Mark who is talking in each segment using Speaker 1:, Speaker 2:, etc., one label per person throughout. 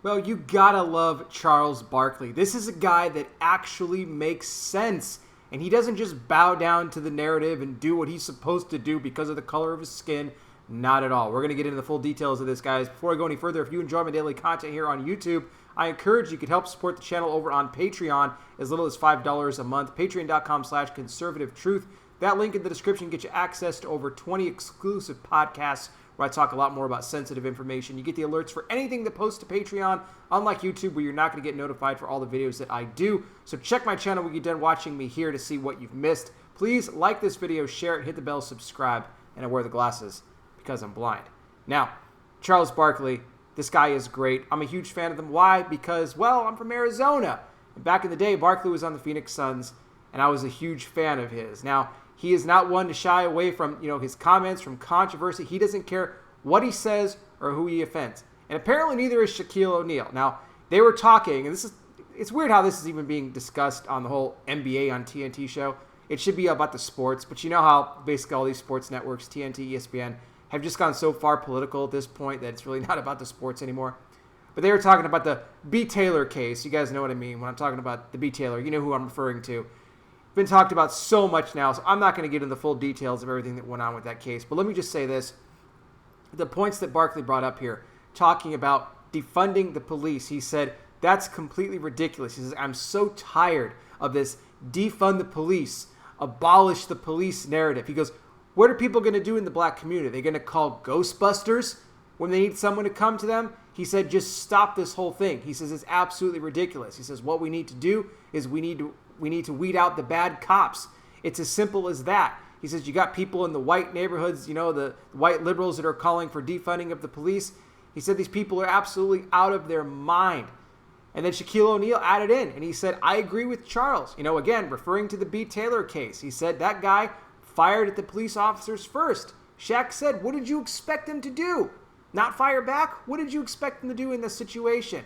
Speaker 1: Well, you gotta love Charles Barkley. This is a guy that actually makes sense. And he doesn't just bow down to the narrative and do what he's supposed to do because of the color of his skin. Not at all. We're going to get into the full details of this, guys. Before I go any further, if you enjoy my daily content here on YouTube, I encourage you could help support the channel over on Patreon as little as $5 a month. Patreon.com/conservativetruth. That link in the description gets you access to over 20 exclusive podcasts where I talk a lot more about sensitive information. You get the alerts for anything that posts to Patreon, unlike YouTube where you're not going to get notified for all the videos that I do. So check my channel when you're done watching me here to see what you've missed. Please like this video, share it, hit the bell, subscribe, and I wear the glasses because I'm blind. Now, Charles Barkley, this guy is great. I'm a huge fan of him. Why? Because, well, I'm from Arizona. And back in the day, Barkley was on the Phoenix Suns, and I was a huge fan of his. Now, he is not one to shy away from, his comments, from controversy. He doesn't care what he says or who he offends. And apparently neither is Shaquille O'Neal. Now, they were talking, and it's weird how this is even being discussed on the whole NBA on TNT show. It should be about the sports, but you know how basically all these sports networks, TNT, ESPN, have just gone so far political at this point that it's really not about the sports anymore. But they were talking about the B. Taylor case. You guys know what I mean when I'm talking about the B. Taylor. You know who I'm referring to. Been talked about so much now, so I'm not going to get into the full details of everything that went on with that case. But let me just say this. The points that Barkley brought up here, talking about defunding the police, he said, that's completely ridiculous. He says, I'm so tired of this defund the police, abolish the police narrative. He goes, what are people going to do in the black community? Are they going to call Ghostbusters when they need someone to come to them? He said, just stop this whole thing. He says, it's absolutely ridiculous. He says, what we need to do is we need to weed out the bad cops. It's as simple as that. He says, you got people in the white neighborhoods, the white liberals that are calling for defunding of the police. He said these people are absolutely out of their mind. And then Shaquille O'Neal added in, and he said, I agree with Charles. Again, referring to the B. Taylor case. He said that guy fired at the police officers first. Shaq said, what did you expect him to do? Not fire back? What did you expect him to do in this situation?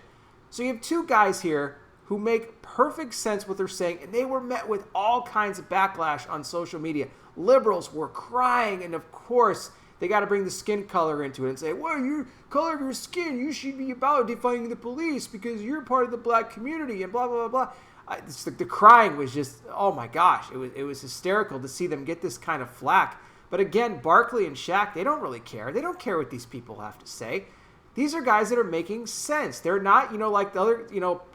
Speaker 1: So you have two guys here who make perfect sense what they're saying, and they were met with all kinds of backlash on social media. Liberals were crying, and of course, they got to bring the skin color into it and say, well, your color of your skin, you should be about defunding the police because you're part of the black community, and blah, blah, blah, blah. The crying was just, oh my gosh, it was hysterical to see them get this kind of flack. But again, Barkley and Shaq, they don't really care. They don't care what these people have to say. These are guys that are making sense. They're not, like the other,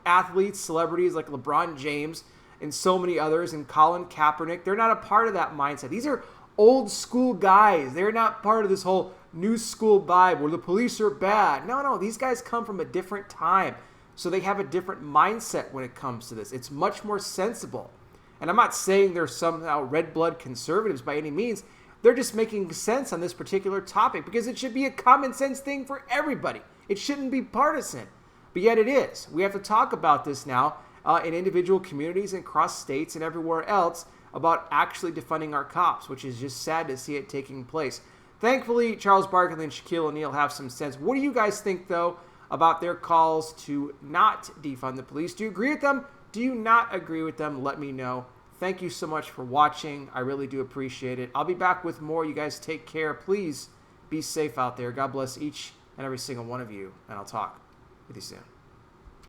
Speaker 1: athletes, celebrities like LeBron James and so many others, and Colin Kaepernick. They're not a part of that mindset. These are old school guys. They're not part of this whole new school vibe where the police are bad. No, these guys come from a different time. So they have a different mindset when it comes to this. It's much more sensible. And I'm not saying they're somehow red blood conservatives by any means. They're just making sense on this particular topic because it should be a common sense thing for everybody. It shouldn't be partisan, but yet it is. We have to talk about this now in individual communities and across states and everywhere else about actually defunding our cops, which is just sad to see it taking place. Thankfully, Charles Barkley and Shaquille O'Neal have some sense. What do you guys think, though, about their calls to not defund the police? Do you agree with them? Do you not agree with them? Let me know. Thank you so much for watching. I really do appreciate it. I'll be back with more. You guys take care. Please be safe out there. God bless each and every single one of you, and I'll talk with you soon.